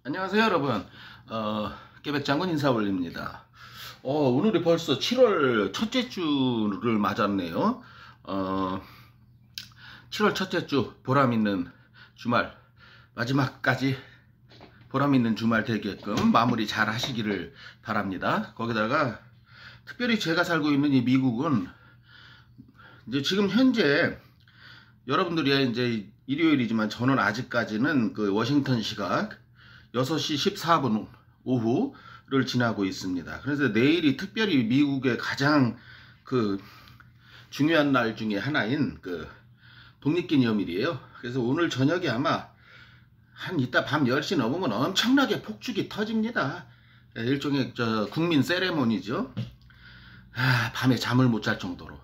안녕하세요 여러분. 깨백장군 인사 올립니다. 오늘이 벌써 7월 첫째 주를 맞았네요. 7월 첫째 주 보람있는 주말, 마지막까지 보람있는 주말 되게끔 마무리 잘 하시기를 바랍니다. 거기다가 특별히 제가 살고 있는 이 미국은 이제 지금 현재 여러분들이 이제 일요일이지만 저는 아직까지는 그 워싱턴 시각 6시 14분 오후를 지나고 있습니다. 그래서 내일이 특별히 미국의 가장 그 중요한 날 중에 하나인 그 독립기념일이에요. 그래서 오늘 저녁에 아마 한 이따 밤 10시 넘으면 엄청나게 폭죽이 터집니다. 일종의 국민 세레모니죠. 밤에 잠을 못 잘 정도로.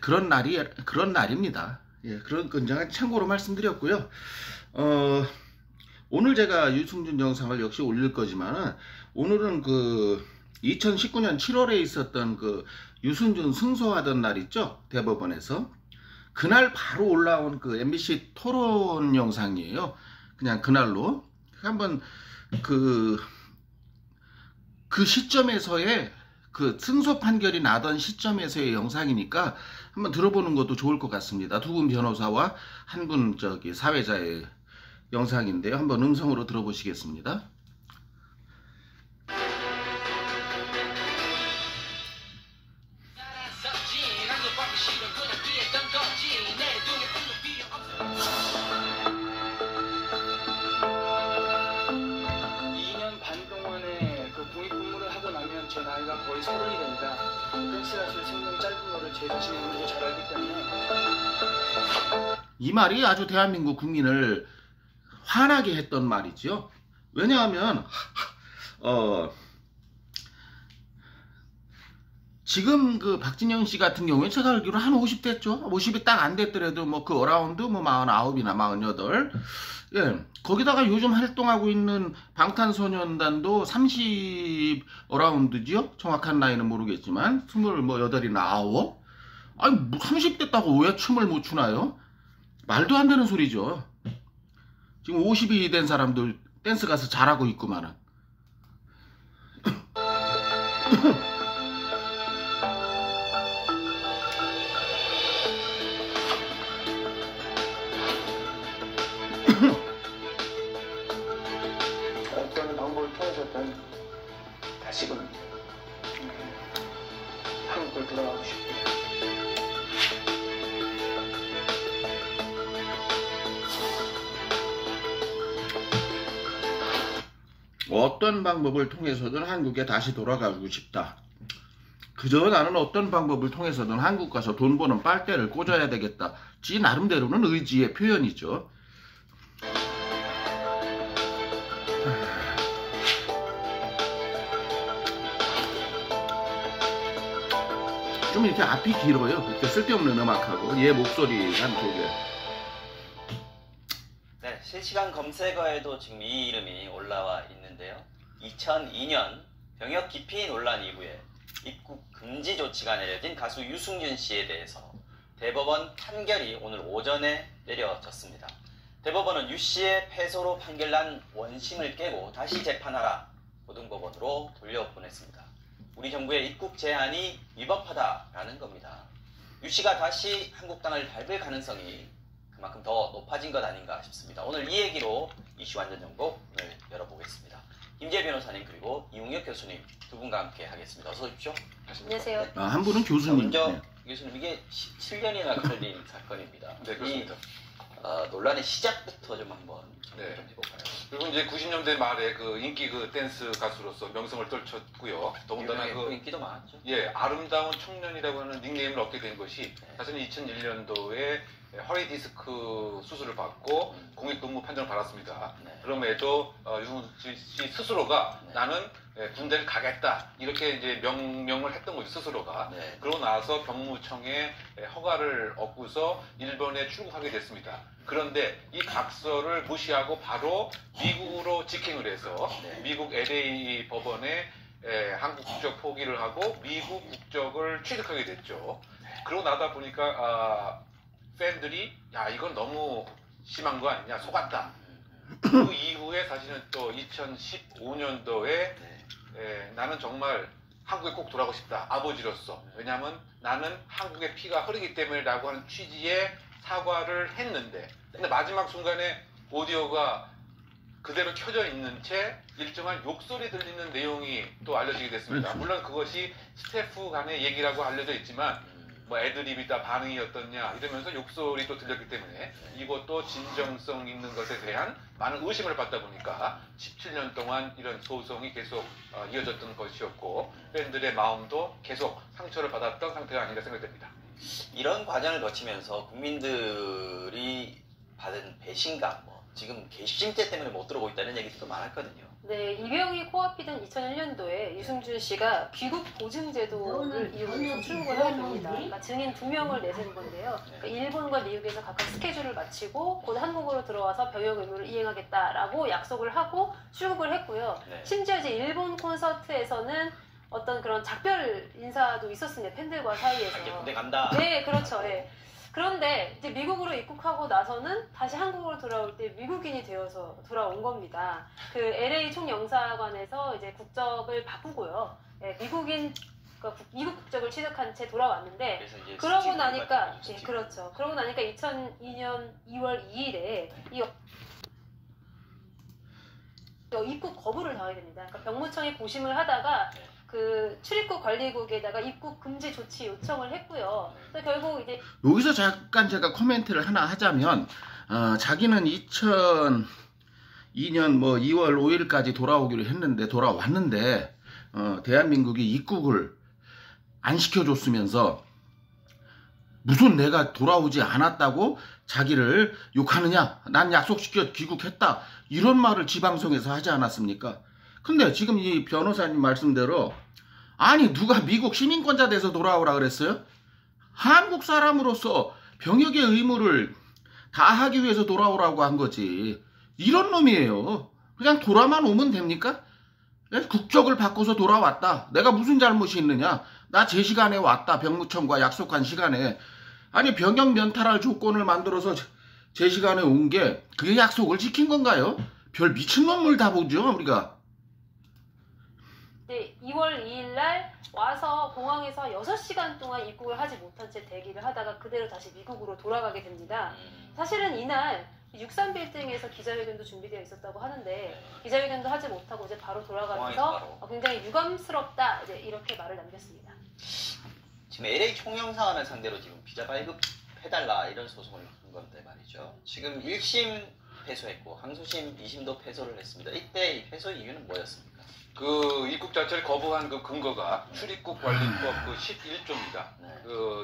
그런 날입니다. 그런 건장한 참고로 말씀드렸고요. 오늘 제가 유승준 영상을 역시 올릴 거지만은 오늘은 그 2019년 7월에 있었던 그 유승준 승소하던 날 있죠? 대법원에서. 그날 바로 올라온 그 MBC 토론 영상이에요. 그냥 그날로. 한번 그 시점에서의 그 승소 판결이 나던 시점에서의 영상이니까 한번 들어보는 것도 좋을 것 같습니다. 두 분 변호사와 한 분 사회자의 영상인데요. 한번 음성으로 들어보시겠습니다. 제 나이가 거의 30이 됩니다. 댄스라실 생명이 짧은 거를 제 자신이 너무 잘 알기 때문에 이 말이 아주 대한민국 국민을 화나게 했던 말이죠. 왜냐하면 지금 그 박진영 씨 같은 경우에 제가 알기로 한 50 됐죠. 50이 딱 안 됐더라도 뭐 그 어라운드 뭐 49이나 48. 거기다가 요즘 활동하고 있는 방탄소년단도 30 어라운드지요. 정확한 나이는 모르겠지만 28이나 9. 아니 30 됐다고 왜 춤을 못 추나요? 말도 안 되는 소리죠. 지금 50이 된 사람들 댄스 가서 잘하고 있구만은. 어떤 방법을 통해서든 다시금 한국을 돌아가고 싶습니다. 어떤 방법을 통해서든 한국에 다시 돌아가고 싶다. 그저 나는 어떤 방법을 통해서든 한국 가서 돈 버는 빨대를 꽂아야 되겠다. 지 나름대로는 의지의 표현이죠. 좀 이렇게 앞이 길어요. 이렇게 쓸데없는 음악하고 얘 목소리 한쪽에. 네, 실시간 검색어에도 지금 이 이름이 올라와 있는데요. 2002년 병역 기피 논란 이후에 입국 금지 조치가 내려진 가수 유승준 씨에 대해서 대법원 판결이 오늘 오전에 내려졌습니다. 대법원은 유 씨의 패소로 판결난 원심을 깨고 다시 재판하라 고등법원으로 돌려보냈습니다. 우리 정부의 입국 제한이 위법하다라는 겁니다. 유 씨가 다시 한국 땅을 밟을 가능성이 그만큼 더 높아진 것 아닌가 싶습니다. 오늘 이 얘기로 이슈 완전 정복 오늘 열어보겠습니다. 김재 변호사님 그리고 이웅혁 교수님 두 분과 함께 하겠습니다. 어서 오십시오. 안녕하세요. 한 분은 교수님. 먼저 네. 교수님 이게 17년이나 걸린 사건입니다. 네, 그렇습니다. 논란의 시작부터 좀 한번 네. 좀 해볼까요? 그리고 이제 90년대 말에 그 인기 그 댄스 가수로서 명성을 떨쳤고요. 더군다나 그 인기도 많았죠. 아름다운 청년이라고 하는 닉네임을 얻게 된 것이 네. 사실은 2001년도에 허리 디스크 수술을 받고 공익근무 판정을 받았습니다. 네. 그럼에도 유승준 씨 스스로가 네. 나는 군대를 가겠다 이렇게 이제 명명을 했던 거죠 스스로가. 네. 그러고 나서 병무청에 허가를 얻고서 일본에 출국하게 됐습니다. 그런데 이 각서를 무시하고 바로 미국으로 직행을 해서 네. 미국 LA 법원에 한국 국적 포기를 하고 미국 국적을 취득하게 됐죠. 그러고 나다 보니까 팬들이 야 이건 너무 심한 거 아니냐 속았다 그 이후에 사실은 또 2015년도에 나는 정말 한국에 꼭 돌아가고 싶다. 아버지로서. 왜냐하면 나는 한국의 피가 흐르기 때문이라고 하는 취지의 사과를 했는데 근데 마지막 순간에 오디오가 그대로 켜져 있는 채 일정한 욕설이 들리는 내용이 또 알려지게 됐습니다. 그렇죠. 물론 그것이 스태프 간의 얘기라고 알려져 있지만 뭐 애드립이다 반응이 어떻냐 이러면서 욕설이 또 들렸기 때문에 이것도 진정성 있는 것에 대한 많은 의심을 받다 보니까 17년 동안 이런 소송이 계속 이어졌던 것이었고 팬들의 마음도 계속 상처를 받았던 상태가 아닌가 생각됩니다. 이런 과정을 거치면서 국민들이 받은 배신감, 지금 괘씸죄 때문에 못 들어오고 있다는 얘기도 많았거든요. 네, 이병희 코앞이던 2001년도에 유승준 씨가 귀국 보증 제도를 이용해서 출국을 하게 됩니다. 그러니까 증인 2명을 내세운 건데요. 그러니까 일본과 미국에서 각각 스케줄을 마치고 곧 한국으로 들어와서 병역 의무를 이행하겠다라고 약속을 하고 출국을 했고요. 네. 심지어 이제 일본 콘서트에서는 어떤 그런 작별 인사도 있었습니다. 팬들과 사이에서. 이제 군대 간다. 네, 그렇죠. 예. 그런데 이제 미국으로 입국하고 나서는 다시 한국으로 돌아올 때 미국인이 되어서 돌아온 겁니다. 그 LA 총영사관에서 이제 국적을 바꾸고요. 예, 그러니까 미국 국적을 취득한 채 돌아왔는데 그래서 이제 그러고 나니까 스티브 예, 그렇죠. 그러고 나니까 2002년 2월 2일에 이 입국 거부를 당하게 됩니다. 그러니까 병무청에 고심을 하다가 그 출입국 관리국에다가 입국 금지 조치 요청을 했고요. 그래서 결국 이제 여기서 잠깐 제가 코멘트를 하나 하자면 자기는 2002년 뭐 2월 5일까지 돌아오기로 했는데 돌아왔는데 대한민국이 입국을 안 시켜줬으면서 무슨 내가 돌아오지 않았다고 자기를 욕하느냐, 난 약속시켜 귀국했다, 이런 말을 지방송에서 하지 않았습니까? 근데 지금 이 변호사님 말씀대로 아니 누가 미국 시민권자 돼서 돌아오라 그랬어요? 한국 사람으로서 병역의 의무를 다하기 위해서 돌아오라고 한 거지. 이런 놈이에요. 그냥 돌아만 오면 됩니까? 국적을 바꿔서 돌아왔다. 내가 무슨 잘못이 있느냐? 나 제 시간에 왔다. 병무청과 약속한 시간에. 아니 병역 면탈할 조건을 만들어서 제 시간에 온 게 그게 약속을 지킨 건가요? 별 미친놈을 다 보죠 우리가. 네, 2월 2일 날 와서 공항에서 6시간 동안 입국을 하지 못한 채 대기를 하다가 그대로 다시 미국으로 돌아가게 됩니다. 사실은 이날 63빌딩에서 기자회견도 준비되어 있었다고 하는데 기자회견도 하지 못하고 이제 바로 돌아가면서 굉장히 유감스럽다 이제 이렇게 말을 남겼습니다. 지금 LA 총영사관을 상대로 지금 비자 발급해달라 이런 소송을 한 건데 말이죠. 지금 1심 패소했고 항소심 2심도 패소를 했습니다. 이때 이 패소 이유는 뭐였습니까? 그 입국 자체를 거부한 그 근거가 출입국 관리법 그 11조입니다.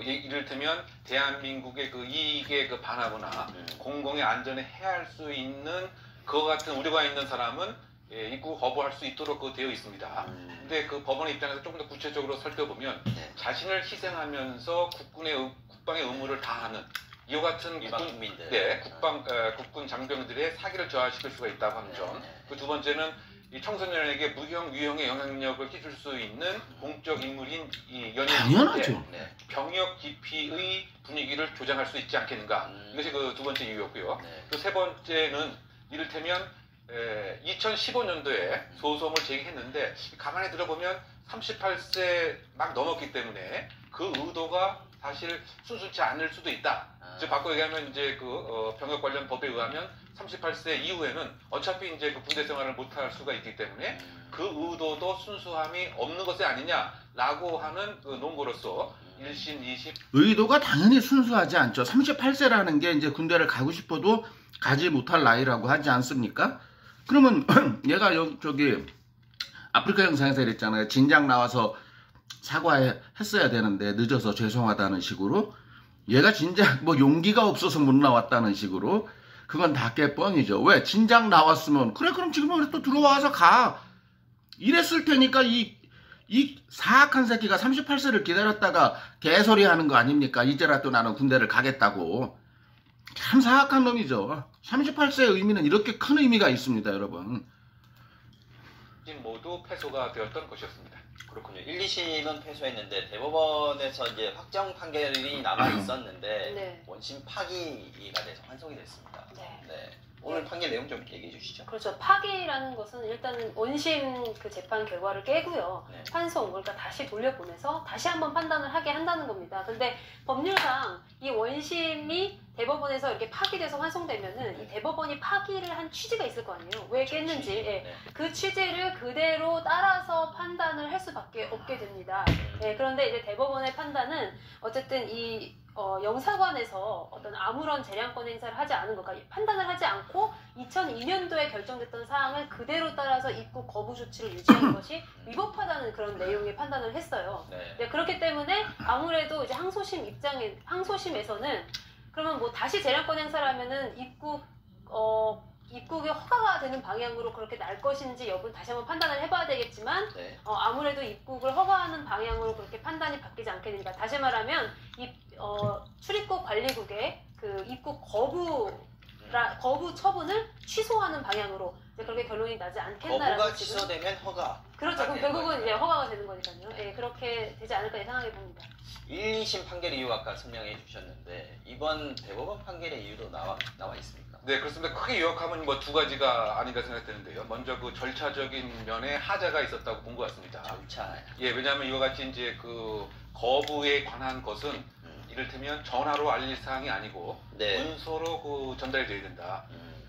이를테면 대한민국의 그 이익에 그 반하거나 공공의 안전에 해할 수 있는 그와 같은 우려가 있는 사람은 입국 거부할 수 있도록 그 되어 있습니다. 근데 그 법원의 입장에서 조금 더 구체적으로 살펴보면 자신을 희생하면서 국방의 의무를 다하는 이와 같은 국민들, 국군 장병들의 사기를 저하시킬 수가 있다고 하는 점. 그 두 번째는 이 청소년에게 무형, 유형의 영향력을 끼칠 수 있는 공적 인물인 이 당연하죠. 병역 기피의 분위기를 조장할 수 있지 않겠는가. 이것이 그 두 번째 이유였고요. 또 세 번째는 이를테면 2015년도에 소송을 제기했는데 가만히 들어보면 38세 막 넘었기 때문에 그 의도가 사실 순수치 않을 수도 있다. 즉 바꿔 얘기하면 이제 그 병역 관련 법에 의하면 38세 이후에는 어차피 이제 그 군대 생활을 못할 수가 있기 때문에 그 의도도 순수함이 없는 것이 아니냐라고 하는 그 논거로서 1심, 2심 의도가 당연히 순수하지 않죠. 38세라는 게 이제 군대를 가고 싶어도 가지 못할 나이라고 하지 않습니까? 그러면 얘가 저기 아프리카 영상에서 이랬잖아요. 진작 나와서 사과했어야 되는데 늦어서 죄송하다는 식으로. 얘가 진작 뭐 용기가 없어서 못 나왔다는 식으로. 그건 다 깨뻥이죠. 왜? 진작 나왔으면 그래 그럼 지금 또 들어와서 가. 이랬을 테니까 이 사악한 새끼가 38세를 기다렸다가 개소리 하는 거 아닙니까? 이제라도 나는 군대를 가겠다고. 참 사악한 놈이죠. 38세의 의미는 이렇게 큰 의미가 있습니다, 여러분. 모두 패소가 되었던 것이었습니다. 그렇군요. 1, 2심은 패소했는데 대법원에서 이제 확정 판결이 남아 있었는데 원심 파기가 돼서 환송이 됐습니다. 오늘 판결 내용 좀 얘기해 주시죠. 그렇죠. 파기라는 것은 일단은 원심 그 재판 결과를 깨고요. 네. 판소 그러니까 다시 돌려보내서 다시 한번 판단을 하게 한다는 겁니다. 근데 법률상 이 원심이 대법원에서 이렇게 파기돼서 환송되면은 이 대법원이 파기를 한 취지가 있을 거 아니에요. 왜 깼는지. 예. 네. 그 취지를 그대로 따라서 판단을 할 수밖에 없게 됩니다. 예. 그런데 이제 대법원의 판단은 어쨌든 이 영사관에서 어떤 아무런 재량권 행사를 하지 않은 것, 그러니까 판단을 하지 않고 2002년도에 결정됐던 사항을 그대로 따라서 입국 거부 조치를 유지하는 것이 위법하다는 그런 내용의 판단을 했어요. 네. 네, 그렇기 때문에 아무래도 이제 항소심에서는 그러면 뭐 다시 재량권 행사를 하면은 입국이 허가가 되는 방향으로 그렇게 날 것인지 여부는 다시 한번 판단을 해봐야 되겠지만 네. 아무래도 입국을 허가하는 방향으로 그렇게 판단이 바뀌지 않게 되니까 다시 말하면 출입국 관리국의 그 입국 거부 처분을 취소하는 방향으로 이제 그렇게 결론이 나지 않겠나라는 거부가 취소되면 허가. 그렇죠. 그럼 결국은 이제 허가가 되는 거니까요. 예, 그렇게 되지 않을까 예상하게 봅니다. 1, 2심 판결 이유 아까 설명해 주셨는데 이번 대법원 판결의 이유도 나와 있습니까? 네, 그렇습니다. 크게 요약하면 뭐 두 가지가 아닌가 생각되는데요. 먼저 그 절차적인 면에 하자가 있었다고 본 것 같습니다. 절차. 예, 왜냐하면 이와 같이 이제 그 거부에 관한 것은 이를테면 전화로 알릴 사항이 아니고 네. 문서로 그 전달이 돼야 된다.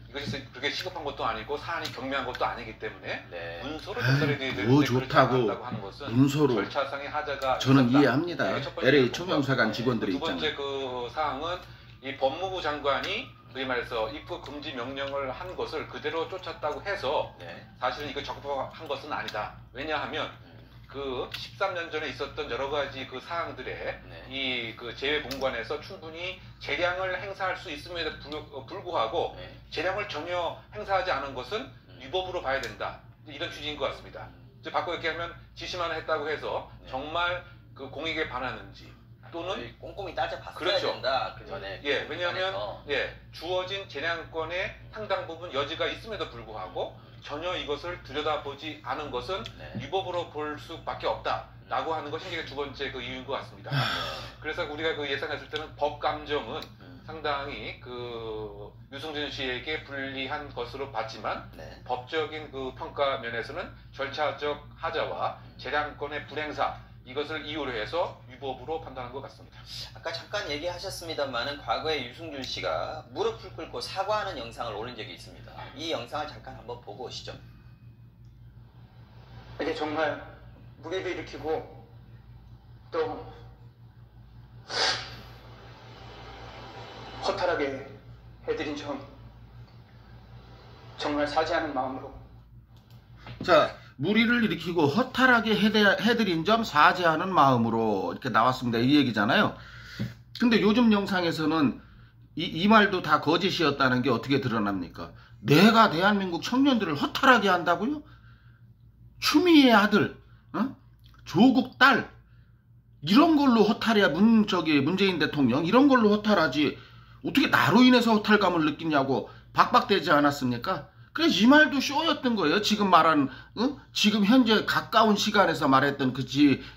이것이 그렇게 시급한 것도 아니고 사안이 경미한 것도 아니기 때문에 네. 문서로 전달이 돼야 되는데 뭐 그렇지 좋다고 않았다고 하는 것은 문서로 절차상의 하자가 저는 있었다. 이해합니다. 네, 첫 번째 LA 부분과 총영사관 직원들이 두 번째 있잖아요. 그 사항은 이 법무부 장관이 소위 말해서 입국 금지 명령을 한 것을 그대로 쫓았다고 해서 네. 사실은 이거 적법한 것은 아니다. 왜냐하면 그 13년 전에 있었던 여러 가지 그 사항들에 네. 이 그 재외공관에서 충분히 재량을 행사할 수 있음에도 불구하고 네. 재량을 전혀 행사하지 않은 것은 위법으로 봐야 된다. 이런 취지인 것 같습니다. 이제 바꿔 얘기하면 지시만 했다고 해서 네. 정말 그 공익에 반하는지 또는 저희 꼼꼼히 따져봤어야 그렇죠. 된다. 그 전에. 예, 왜냐하면 관해서. 주어진 재량권의 상당 부분 여지가 있음에도 불구하고 전혀 이것을 들여다보지 않은 것은 네. 위법으로 볼 수밖에 없다라고 하는 것이 이게 두 번째 그 이유인 것 같습니다. 그래서 우리가 그 예상했을 때는 법 감정은 상당히 그 유승준 씨에게 불리한 것으로 봤지만 네. 법적인 그 평가 면에서는 절차적 하자와 재량권의 불행사 이것을 이유로 해서 위법으로 판단한 것 같습니다. 아까 잠깐 얘기하셨습니다만은 과거에 유승준 씨가 무릎을 꿇고 사과하는 영상을 올린 적이 있습니다. 이 영상을 잠깐 한번 보고 오시죠. 이게 정말 무리를 일으키고 또 허탈하게 해드린 점 정말 사죄하는 마음으로 자, 무리를 일으키고 허탈하게 해드린 점 사죄하는 마음으로 이렇게 나왔습니다. 이 얘기잖아요. 근데 요즘 영상에서는 이 말도 다 거짓이었다는 게 어떻게 드러납니까? 내가 대한민국 청년들을 허탈하게 한다고요? 추미애 아들, 조국 딸, 이런 걸로 허탈해야 문재인 대통령 이런 걸로 허탈하지 어떻게 나로 인해서 허탈감을 느끼냐고 박박대지 않았습니까? 그래서 이 말도 쇼였던 거예요. 지금 말한 지금 현재 가까운 시간에서 말했던 그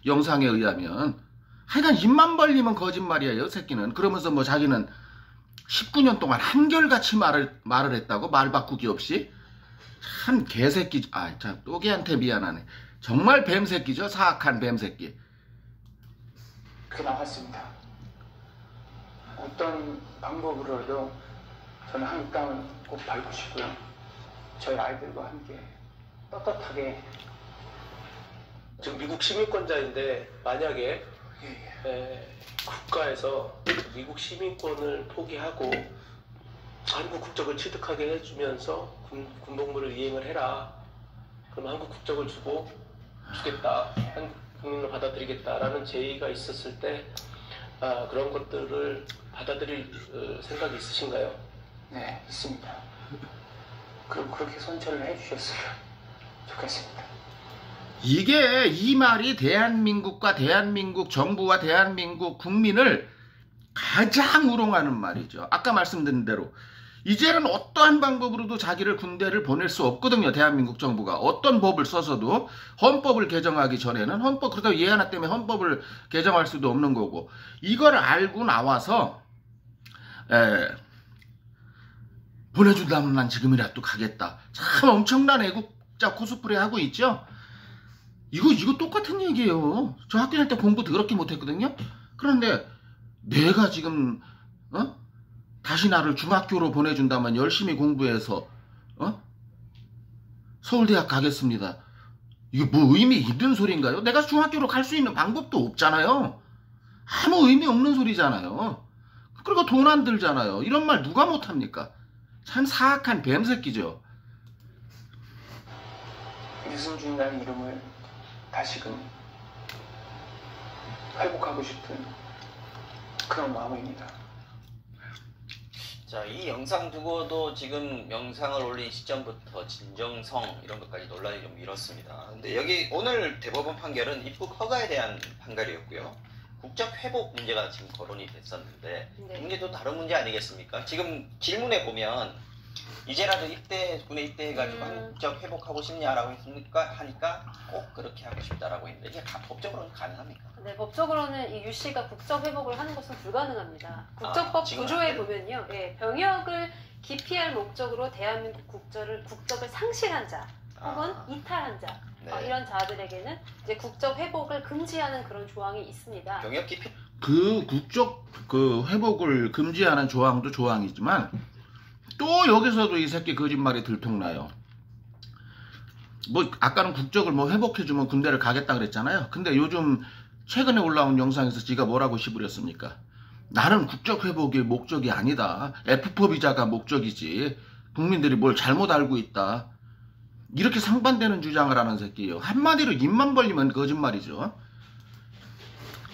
영상에 의하면 하여간 입만 벌리면 거짓말이에요. 새끼는. 그러면서 뭐 자기는 19년 동안 한결같이 말을 했다고 말 바꾸기 없이 참 개새끼. 참 또개한테 미안하네. 정말 뱀새끼죠. 사악한 뱀새끼. 그렇게 나왔습니다. 어떤 방법으로라도 저는 한국 땅을 꼭 밟고 싶고요. 저희 아이들과 함께 떳떳하게. 지금 미국 시민권자인데 만약에 국가에서 미국 시민권을 포기하고 한국 국적을 취득하게 해주면서 군복무를 이행을 해라. 그럼 한국 국적을 주겠다. 한국 국민을 받아들이겠다라는 제의가 있었을 때 그런 것들을 받아들일 생각이 있으신가요? 네, 있습니다. 그럼 그렇게 선처를 해주셨으면 좋겠습니다. 이게 이 말이 대한민국과 대한민국 정부와 대한민국 국민을 가장 우롱하는 말이죠. 아까 말씀드린 대로 이제는 어떠한 방법으로도 자기를 군대를 보낼 수 없거든요. 대한민국 정부가 어떤 법을 써서도 헌법을 개정하기 전에는 그렇다고 얘 하나 때문에 헌법을 개정할 수도 없는 거고 이걸 알고 나와서 보내준다면 난 지금이라도 가겠다. 참 엄청난 애국자 코스프레 하고 있죠. 이거 똑같은 얘기예요. 저 학교 다닐 때 공부 더럽게 못했거든요. 그런데 내가 지금 다시 나를 중학교로 보내준다면 열심히 공부해서 서울대학 가겠습니다. 이거 뭐 의미 있는 소리인가요? 내가 중학교로 갈 수 있는 방법도 없잖아요. 아무 의미 없는 소리잖아요. 그리고 돈 안 들잖아요. 이런 말 누가 못합니까? 참 사악한 뱀새끼죠. 유승준이라는 이름을 다시금 회복하고 싶은 그런 마음입니다. 자, 이 영상 두고도 지금 영상을 올린 시점부터 진정성 이런 것까지 논란이 좀 일었습니다. 근데 여기 오늘 대법원 판결은 입국 허가에 대한 판결이었고요. 국적 회복 문제가 지금 거론이 됐었는데 네. 문제도 다른 문제 아니겠습니까? 지금 질문에 보면 이제라도 군에 입대해가지고 한국 국적 회복하고 싶냐라고 하니까 꼭 그렇게 하고 싶다라고 했는데 이게 법적으로는 가능합니까? 네, 법적으로는 이 유 씨가 국적 회복을 하는 것은 불가능합니다. 국적법 구조에 보면요, 예, 병역을 기피할 목적으로 대한민국 국적을 상실한 자 혹은 이탈한 자 네. 이런 자들에게는 이제 국적 회복을 금지하는 그런 조항이 있습니다. 병역 기피 그 국적 회복을 금지하는 조항도 조항이지만 또 여기서도 이 새끼 거짓말이 들통나요. 뭐 아까는 국적을 뭐 회복해주면 군대를 가겠다 그랬잖아요. 근데 요즘 최근에 올라온 영상에서 지가 뭐라고 시부렸습니까? 나는 국적 회복이 목적이 아니다. F4 비자가 목적이지. 국민들이 뭘 잘못 알고 있다. 이렇게 상반되는 주장을 하는 새끼예요. 한마디로 입만 벌리면 거짓말이죠.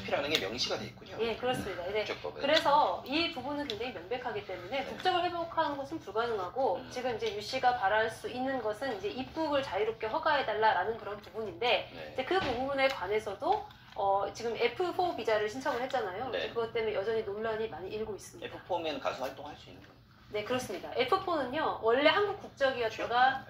피라는 게 명시가 돼 있군요. 예, 그렇습니다. 네. 국적법에. 그래서 이 부분은 굉장히 명백하기 때문에 국적을 회복하는 것은 불가능하고 지금 이제 유 씨가 바랄 수 있는 것은 이제 입국을 자유롭게 허가해달라라는 그런 부분인데 네. 이제 그 부분에 관해서도 지금 F4 비자를 신청을 했잖아요. 네. 그것 때문에 여전히 논란이 많이 일고 있습니다. F4면 가수 활동할 수 있는 거예요. 네, 그렇습니다. F4는요 원래 한국 국적이었다가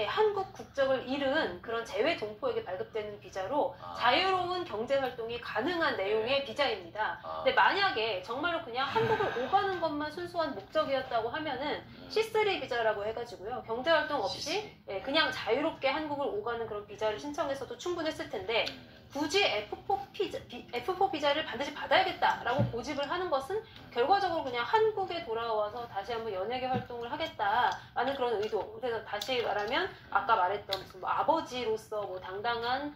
한국 국적을 잃은 그런 재외 동포에게 발급되는 비자로 자유로운 경제 활동이 가능한 내용의 비자입니다. 근데 만약에 정말로 그냥 한국을 오가는 것만 순수한 목적이었다고 하면은 C3 비자라고 해가지고요. 경제 활동 없이 그냥 자유롭게 한국을 오가는 그런 비자를 신청해서도 충분했을 텐데 굳이 F4 비자를 반드시 받아야겠다라고 고집을 하는 것은 결과적으로 그냥 한국에 돌아와서 다시 한번 연예계 활동을 하겠다라는 그런 의도. 그래서 다시 말하면 아까 말했던 무슨 뭐 아버지로서 뭐 당당한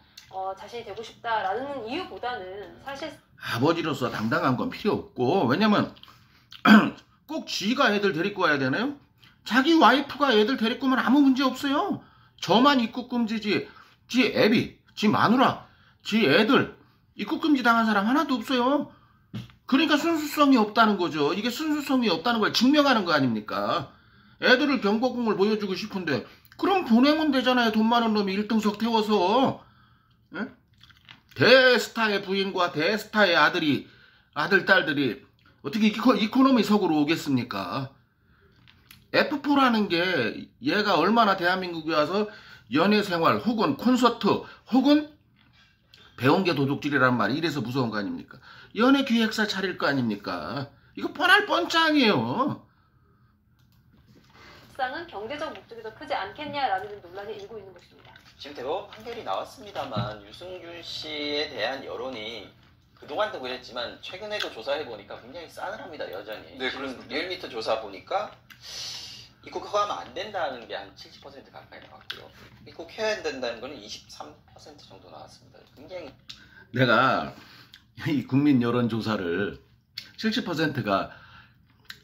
자신이 되고 싶다라는 이유보다는 사실 아버지로서 당당한 건 필요 없고, 왜냐면 꼭 지가 애들 데리고 와야 되나요? 자기 와이프가 애들 데리고 오면 아무 문제 없어요. 저만 입국 금지지. 지 애비, 지 마누라, 지 애들 입국 금지 당한 사람 하나도 없어요. 그러니까 순수성이 없다는 거죠. 이게 순수성이 없다는 걸 증명하는 거 아닙니까? 애들을 경복궁을 보여주고 싶은데 그럼 보내면 되잖아요. 돈 많은 놈이 1등석 태워서. 예? 대스타의 부인과 대스타의 아들 딸들이 어떻게 이코노미석으로 오겠습니까? F4라는 게 얘가 얼마나 대한민국에 와서 연예생활 혹은 콘서트 혹은 배운 게 도둑질이라는 말이 이래서 무서운 거 아닙니까? 연예기획사 차릴 거 아닙니까? 이거 뻔할 뻔짱이에요. 상은 경제적 목적이 더 크지 않겠냐라는 논란이 일고 있는 것입니다. 지금 대법원 판결이 나왔습니다만 유승준 씨에 대한 여론이 그동안도 그랬지만 최근에도 조사해보니까 굉장히 싸늘합니다. 여전히. 네, 지금 그렇습니다. 리얼미터 조사 보니까 입국 허가하면 안 된다는 게 한 70% 가까이 나왔고요. 입국해야 된다는 거는 23% 정도 나왔습니다. 굉장히 내가 이 국민 여론조사를 70%가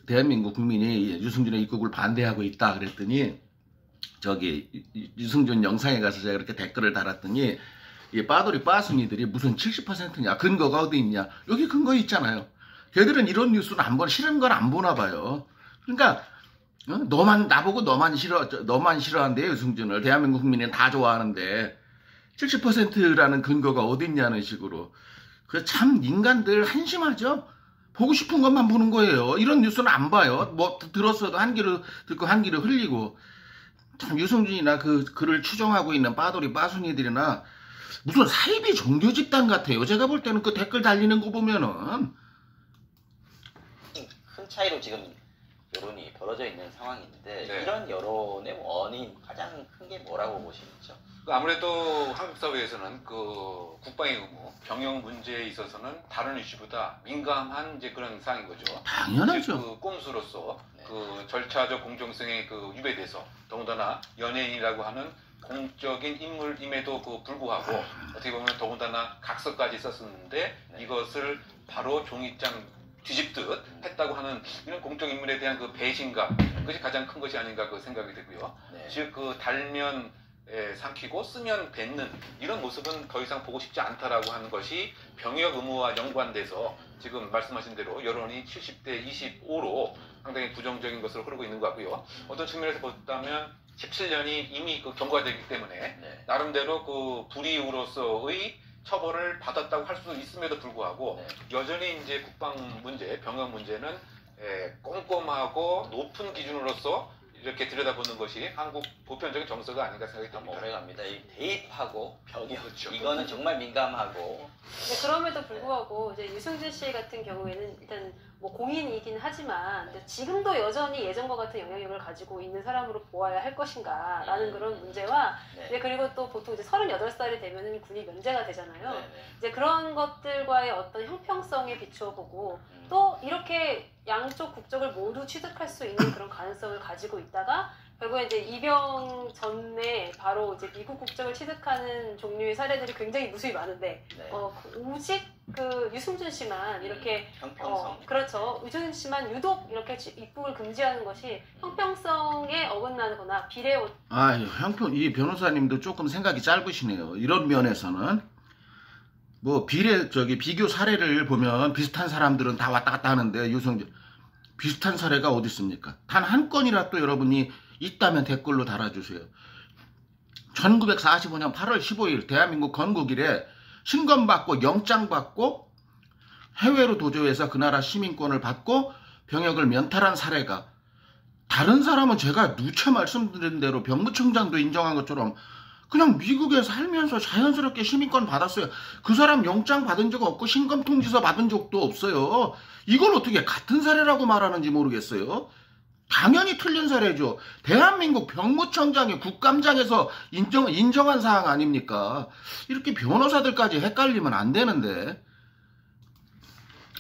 대한민국 국민이 유승준의 입국을 반대하고 있다 그랬더니 저기 유승준 영상에 가서 제가 그렇게 댓글을 달았더니 이 빠돌이 빠순이들이 무슨 70%냐 근거가 어디 있냐 여기 근거 있잖아요. 걔들은 이런 뉴스는 안 보나 싫은 건 안 보나 봐요. 그러니까 나보고 너만 싫어한대 유승준을. 대한민국 국민은 다 좋아하는데 70%라는 근거가 어디 있냐는 식으로. 그 참 인간들 한심하죠. 보고 싶은 것만 보는 거예요. 이런 뉴스는 안 봐요. 뭐 들었어도 한 귀로 듣고 한 귀로 흘리고. 참 유승준이나 그 그를 추종하고 있는 빠돌이 빠순이들이나 무슨 사이비 종교 집단 같아요. 제가 볼 때는 그 댓글 달리는 거 보면은 큰 차이로 지금 여론이 벌어져 있는 상황인데 네. 이런 여론의 원인 가장 큰 게 뭐라고 보시는지요? 아무래도 한국 사회에서는 그 국방의 의무, 병역 문제에 있어서는 다른 이슈보다 민감한 이제 그런 상황인 거죠. 당연하죠. 그 꼼수로서 네. 그 절차적 공정성에 그 위배돼서 더군다나 연예인이라고 하는 공적인 인물임에도 그 불구하고 어떻게 보면 더군다나 각서까지 썼었는데 네. 이것을 바로 종이장 뒤집듯 했다고 하는 이런 공적 인물에 대한 그 배신감 그것이 가장 큰 것이 아닌가 그 생각이 되고요. 네. 즉 그 달면 삼키고 쓰면 뱉는 이런 모습은 더 이상 보고 싶지 않다라고 하는 것이 병역 의무와 연관돼서 지금 말씀하신 대로 여론이 70대 25로 상당히 부정적인 것으로 흐르고 있는 것 같고요. 어떤 측면에서 보다면 17년이 이미 그 경과되기 때문에 네. 나름대로 그 불이유로서의 처벌을 받았다고 할 수 있음에도 불구하고 네. 여전히 이제 국방 문제, 병역 문제는 꼼꼼하고 높은 기준으로서 이렇게 들여다보는 것이 한국 보편적인 정서가 아닌가 생각이 듭니다. 오래갑니다. 이 대입하고 병역 그렇죠. 이거는 정말 민감하고 네, 그럼에도 불구하고 이제 유승준 씨 같은 경우에는 일단 뭐 공인이긴 하지만 근데 지금도 여전히 예전과 같은 영향력을 가지고 있는 사람으로 보아야 할 것인가라는 그런 문제와 네. 이제 그리고 또 보통 이제 38살이 되면은 군이 면제가 되잖아요. 네, 네. 이제 그런 것들과의 어떤 형평성에 비추어 보고 또 이렇게 양쪽 국적을 모두 취득할 수 있는 그런 가능성을 가지고 있다가 결국에 이제 입영 전에 바로 이제 미국 국적을 취득하는 종류의 사례들이 굉장히 무수히 많은데 네. 오직 그 유승준 씨만 이렇게 형평성 그렇죠. 유승준 씨만 유독 이렇게 입국을 금지하는 것이 형평성에 어긋나거나 비례 이 변호사님도 조금 생각이 짧으시네요. 이런 면에서는 뭐 비교 사례를 보면 비슷한 사람들은 다 왔다 갔다 하는데 유승준 비슷한 사례가 어디 있습니까? 단 한 건이라도 여러분이 있다면 댓글로 달아주세요. 1945년 8월 15일 대한민국 건국일에 신검받고 영장받고 해외로 도주해서 그 나라 시민권을 받고 병역을 면탈한 사례가 다른 사람은 제가 누차 말씀드린 대로 병무청장도 인정한 것처럼 그냥 미국에 살면서 자연스럽게 시민권 받았어요. 그 사람 영장 받은 적 없고 신검 통지서 받은 적도 없어요. 이걸 어떻게 같은 사례라고 말하는지 모르겠어요. 당연히 틀린 사례죠. 대한민국 병무청장이 국감장에서 인정한 사항 아닙니까? 이렇게 변호사들까지 헷갈리면 안 되는데.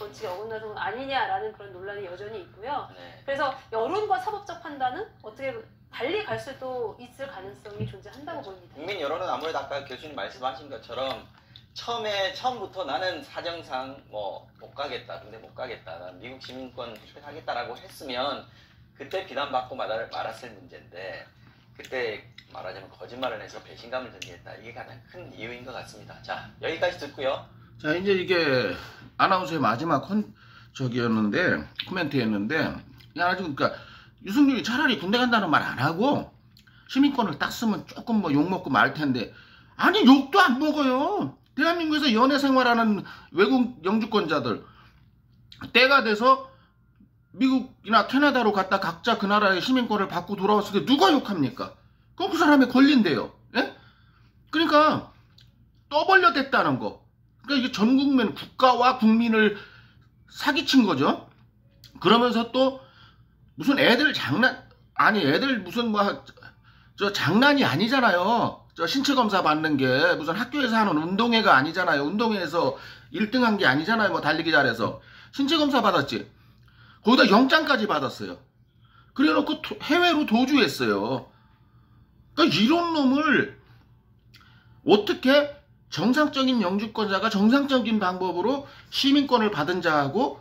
원칙에 어긋나는 건 아니냐라는 그런 논란이 여전히 있고요. 네. 그래서 여론과 사법적 판단은 어떻게 달리 갈 수도 있을 가능성이 존재한다고 보입니다. 국민 여론은 아무래도 아까 교수님 말씀하신 것처럼 처음부터 나는 사정상 뭐 못 가겠다. 근데 못 가겠다. 난 미국 시민권 획득하겠다라고 했으면 그때 비난받고 말았을 문제인데 그때 말하자면 거짓말을 해서 배신감을 전개했다. 이게 가장 큰 이유인 것 같습니다. 자, 여기까지 듣고요. 자, 이제 이게 아나운서의 마지막 코멘트였는데 그러니까 유승준이 차라리 군대 간다는 말 안 하고 시민권을 딱 쓰면 조금 뭐 욕먹고 말 텐데 아니 욕도 안 먹어요. 대한민국에서 연애 생활하는 외국 영주권자들 때가 돼서 미국이나 캐나다로 갔다 각자 그 나라의 시민권을 받고 돌아왔을 때 누가 욕합니까? 그럼 그 사람의 권리인데요. 예? 그러니까 떠벌려댔다는 거. 그러니까 이게 전 국민, 국가와 국민을 사기친 거죠. 그러면서 또 무슨 애들 무슨 저 장난이 아니잖아요. 저 신체 검사 받는 게 무슨 학교에서 하는 운동회가 아니잖아요. 운동회에서 1등한 게 아니잖아요. 뭐 달리기 잘해서 신체 검사 받았지. 거기다 영장까지 받았어요. 그래놓고 해외로 도주했어요. 그러니까 이런 놈을 어떻게 정상적인 영주권자가 정상적인 방법으로 시민권을 받은 자하고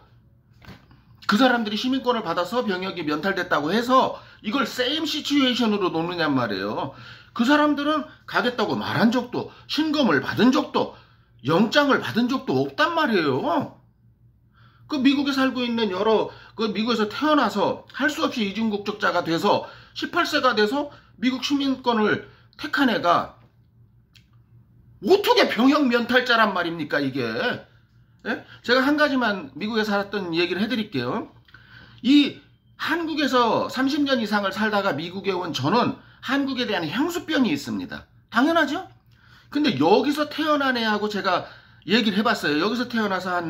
그 사람들이 시민권을 받아서 병역이 면탈됐다고 해서 이걸 세임 시츄에이션으로 놓느냔 말이에요. 그 사람들은 가겠다고 말한 적도 신검을 받은 적도 영장을 받은 적도 없단 말이에요. 그 미국에 살고 있는 그 미국에서 태어나서 할 수 없이 이중국적자가 돼서 18세가 돼서 미국 시민권을 택한 애가 어떻게 병역 면탈자란 말입니까 이게. 예? 제가 한 가지만 미국에 살았던 얘기를 해드릴게요. 이 한국에서 30년 이상을 살다가 미국에 온 저는 한국에 대한 향수병이 있습니다. 당연하죠? 근데 여기서 태어난 애하고 제가 얘기를 해봤어요. 여기서 태어나서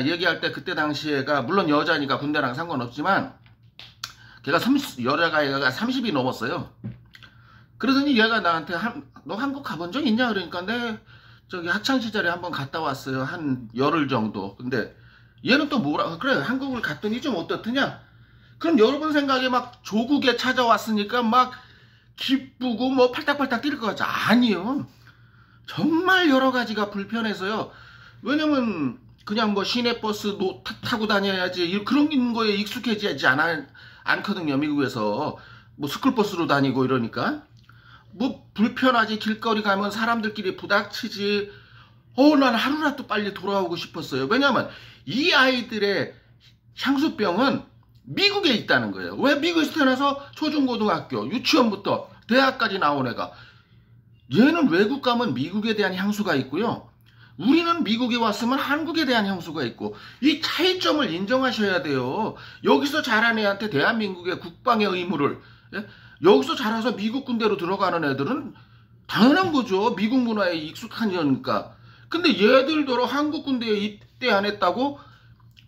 얘기할 때 그때 당시에가 물론 여자니까 군대랑 상관없지만 걔가 여자가 30이 넘었어요. 그러더니 얘가 나한테 너 한국 가본 적 있냐? 그러니까 저기 학창시절에 한번 갔다 왔어요. 한 열흘 정도. 근데 얘는 또 뭐라 그래 한국을 갔더니 좀 어떻더냐? 그럼 여러분 생각에 막 조국에 찾아왔으니까 막 기쁘고 뭐 팔딱팔딱 뛸 것 같지? 아니요. 정말 여러 가지가 불편해서요. 왜냐면 그냥 뭐 시내버스 타고 다녀야지 그런 거에 익숙해지지 않거든요. 미국에서 뭐 스쿨버스로 다니고 이러니까 뭐 불편하지. 길거리 가면 사람들끼리 부닥치지. 난 하루라도 빨리 돌아오고 싶었어요. 왜냐면 이 아이들의 향수병은 미국에 있다는 거예요. 왜 미국에서 태어나서 초중고등학교 유치원부터 대학까지 나온 애가 얘는 외국 가면 미국에 대한 향수가 있고요. 우리는 미국에 왔으면 한국에 대한 향수가 있고 이 차이점을 인정하셔야 돼요. 여기서 자란 애한테 대한민국의 국방의 의무를 여기서 자라서 미국 군대로 들어가는 애들은 당연한 거죠. 미국 문화에 익숙하니까. 근데 얘들더러 한국 군대에 입대 안 했다고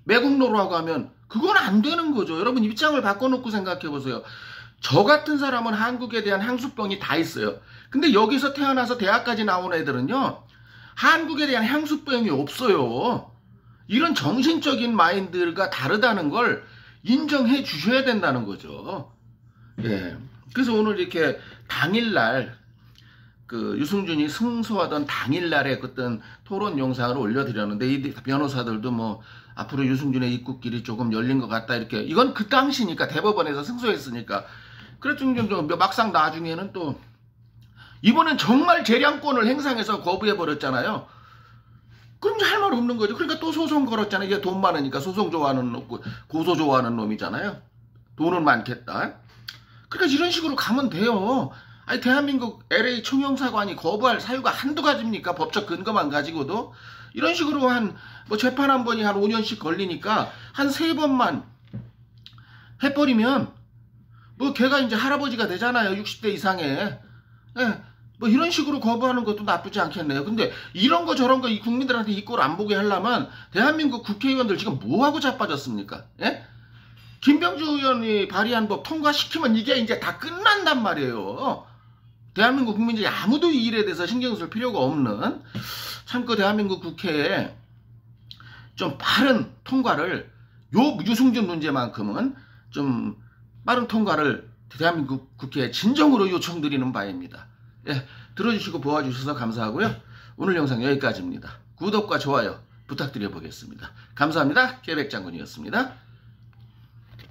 매국노로 하고 하면 그건 안 되는 거죠. 여러분 입장을 바꿔놓고 생각해 보세요. 저 같은 사람은 한국에 대한 향수병이 다 있어요. 근데 여기서 태어나서 대학까지 나온 애들은요. 한국에 대한 향수병이 없어요. 이런 정신적인 마인드가 다르다는 걸 인정해 주셔야 된다는 거죠. 예. 그래서 오늘 이렇게 당일날 유승준이 승소하던 당일날에 어떤 토론 영상을 올려드렸는데 이 변호사들도 뭐 앞으로 유승준의 입국길이 조금 열린 것 같다 이렇게 이건 그 당시니까 대법원에서 승소했으니까 그랬더니 막상 나중에는 또 이번엔 정말 재량권을 행사해서 거부해버렸잖아요. 그럼 이제 할 말 없는 거죠. 그러니까 또 소송 걸었잖아요. 이게 돈 많으니까 소송 좋아하는 놈, 고소 좋아하는 놈이잖아요. 돈은 많겠다. 그러니까 이런 식으로 가면 돼요. 아니 대한민국 LA 총영사관이 거부할 사유가 한두 가지입니까? 법적 근거만 가지고도. 이런 식으로 뭐 재판 한 번이 한 5년씩 걸리니까 한 3번만 해버리면 뭐 걔가 이제 할아버지가 되잖아요. 60대 이상에. 예. 뭐 이런 식으로 거부하는 것도 나쁘지 않겠네요. 근데 이런 거 저런 거 이 국민들한테 이 꼴 안 보게 하려면 대한민국 국회의원들 지금 뭐하고 자빠졌습니까? 예? 김병주 의원이 발의한 법 통과시키면 이게 이제 다 끝난단 말이에요. 대한민국 국민들이 아무도 이 일에 대해서 신경 쓸 필요가 없는 참 그 대한민국 국회에 좀 빠른 통과를 유승준 문제만큼은 좀 빠른 통과를 대한민국 국회에 진정으로 요청드리는 바입니다. 예, 들어주시고 보아주셔서 감사하고요. 오늘 영상 여기까지입니다. 구독과 좋아요 부탁드려 보겠습니다. 감사합니다. 계백장군이었습니다.